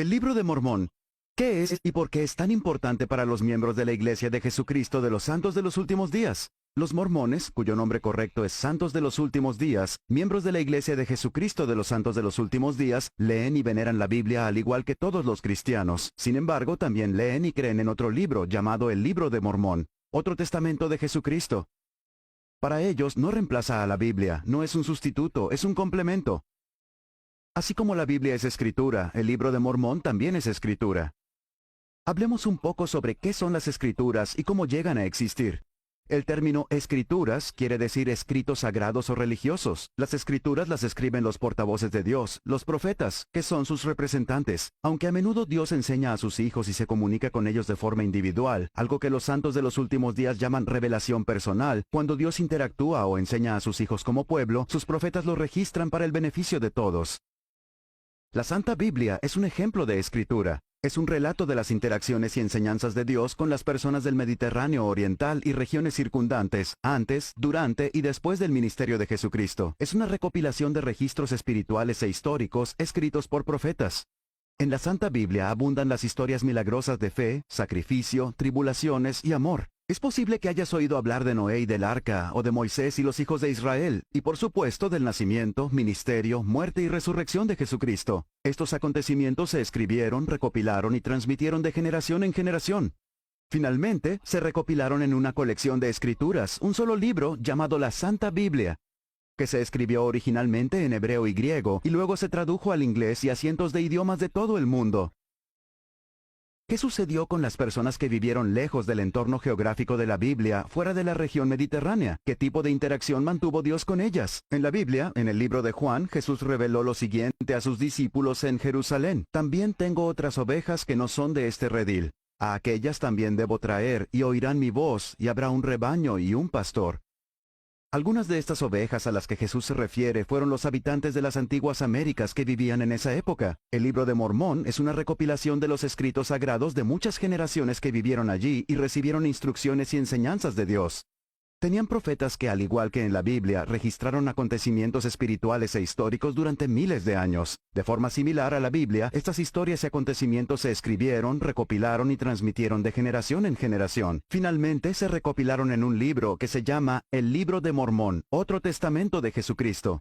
El Libro de Mormón. ¿Qué es y por qué es tan importante para los miembros de la Iglesia de Jesucristo de los Santos de los Últimos Días? Los mormones, cuyo nombre correcto es Santos de los Últimos Días, miembros de la Iglesia de Jesucristo de los Santos de los Últimos Días, leen y veneran la Biblia al igual que todos los cristianos. Sin embargo, también leen y creen en otro libro llamado el Libro de Mormón, otro testamento de Jesucristo. Para ellos no reemplaza a la Biblia, no es un sustituto, es un complemento. Así como la Biblia es escritura, el Libro de Mormón también es escritura. Hablemos un poco sobre qué son las escrituras y cómo llegan a existir. El término escrituras quiere decir escritos sagrados o religiosos. Las escrituras las escriben los portavoces de Dios, los profetas, que son sus representantes. Aunque a menudo Dios enseña a sus hijos y se comunica con ellos de forma individual, algo que los santos de los últimos días llaman revelación personal, cuando Dios interactúa o enseña a sus hijos como pueblo, sus profetas lo registran para el beneficio de todos. La Santa Biblia es un ejemplo de escritura. Es un relato de las interacciones y enseñanzas de Dios con las personas del Mediterráneo Oriental y regiones circundantes, antes, durante y después del ministerio de Jesucristo. Es una recopilación de registros espirituales e históricos escritos por profetas. En la Santa Biblia abundan las historias milagrosas de fe, sacrificio, tribulaciones y amor. Es posible que hayas oído hablar de Noé y del arca, o de Moisés y los hijos de Israel, y por supuesto del nacimiento, ministerio, muerte y resurrección de Jesucristo. Estos acontecimientos se escribieron, recopilaron y transmitieron de generación en generación. Finalmente, se recopilaron en una colección de escrituras, un solo libro llamado la Santa Biblia, que se escribió originalmente en hebreo y griego, y luego se tradujo al inglés y a cientos de idiomas de todo el mundo. ¿Qué sucedió con las personas que vivieron lejos del entorno geográfico de la Biblia, fuera de la región mediterránea? ¿Qué tipo de interacción mantuvo Dios con ellas? En la Biblia, en el libro de Juan, Jesús reveló lo siguiente a sus discípulos en Jerusalén: También tengo otras ovejas que no son de este redil. A aquellas también debo traer, y oirán mi voz, y habrá un rebaño y un pastor. Algunas de estas ovejas a las que Jesús se refiere fueron los habitantes de las antiguas Américas que vivían en esa época. El Libro de Mormón es una recopilación de los escritos sagrados de muchas generaciones que vivieron allí y recibieron instrucciones y enseñanzas de Dios. Tenían profetas que, al igual que en la Biblia, registraron acontecimientos espirituales e históricos durante miles de años. De forma similar a la Biblia, estas historias y acontecimientos se escribieron, recopilaron y transmitieron de generación en generación. Finalmente, se recopilaron en un libro que se llama el Libro de Mormón, otro testamento de Jesucristo.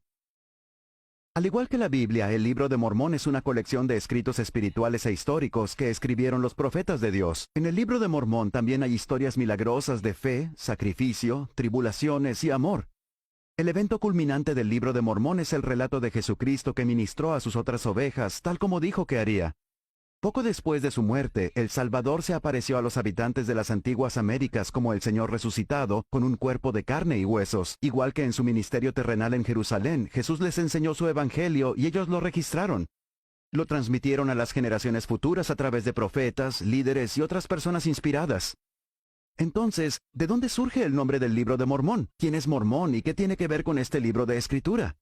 Al igual que la Biblia, el Libro de Mormón es una colección de escritos espirituales e históricos que escribieron los profetas de Dios. En el Libro de Mormón también hay historias milagrosas de fe, sacrificio, tribulaciones y amor. El evento culminante del Libro de Mormón es el relato de Jesucristo que ministró a sus otras ovejas, tal como dijo que haría. Poco después de su muerte, el Salvador se apareció a los habitantes de las antiguas Américas como el Señor resucitado, con un cuerpo de carne y huesos. Igual que en su ministerio terrenal en Jerusalén, Jesús les enseñó su evangelio y ellos lo registraron. Lo transmitieron a las generaciones futuras a través de profetas, líderes y otras personas inspiradas. Entonces, ¿de dónde surge el nombre del Libro de Mormón? ¿Quién es Mormón y qué tiene que ver con este libro de escritura?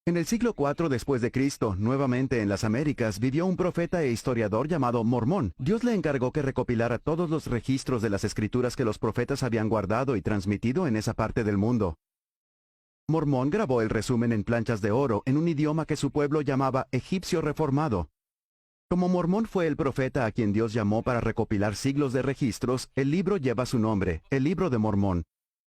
En el siglo IV después de Cristo, nuevamente en las Américas, vivió un profeta e historiador llamado Mormón. Dios le encargó que recopilara todos los registros de las escrituras que los profetas habían guardado y transmitido en esa parte del mundo. Mormón grabó el resumen en planchas de oro en un idioma que su pueblo llamaba egipcio reformado. Como Mormón fue el profeta a quien Dios llamó para recopilar siglos de registros, el libro lleva su nombre, el Libro de Mormón.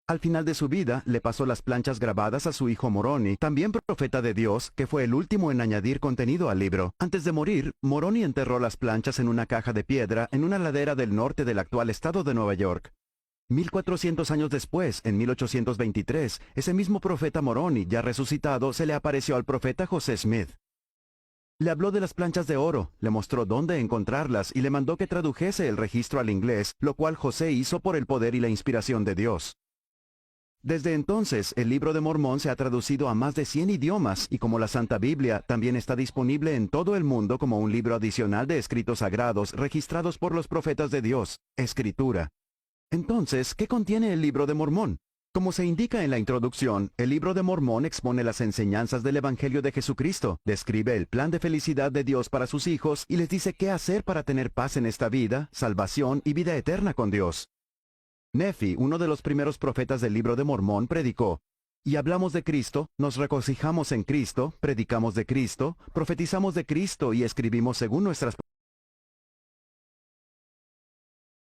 Al final de su vida, le pasó las planchas grabadas a su hijo Moroni, también profeta de Dios, que fue el último en añadir contenido al libro. Antes de morir, Moroni enterró las planchas en una caja de piedra en una ladera del norte del actual estado de Nueva York. 1400 años después, en 1823, ese mismo profeta Moroni, ya resucitado, se le apareció al profeta José Smith. Le habló de las planchas de oro, le mostró dónde encontrarlas y le mandó que tradujese el registro al inglés, lo cual José hizo por el poder y la inspiración de Dios. Desde entonces, el Libro de Mormón se ha traducido a más de 100 idiomas y como la Santa Biblia, también está disponible en todo el mundo como un libro adicional de escritos sagrados registrados por los profetas de Dios, escritura. Entonces, ¿qué contiene el Libro de Mormón? Como se indica en la introducción, el Libro de Mormón expone las enseñanzas del Evangelio de Jesucristo, describe el plan de felicidad de Dios para sus hijos y les dice qué hacer para tener paz en esta vida, salvación y vida eterna con Dios. Nefi, uno de los primeros profetas del Libro de Mormón, predicó: Y hablamos de Cristo, nos regocijamos en Cristo, predicamos de Cristo, profetizamos de Cristo y escribimos según nuestras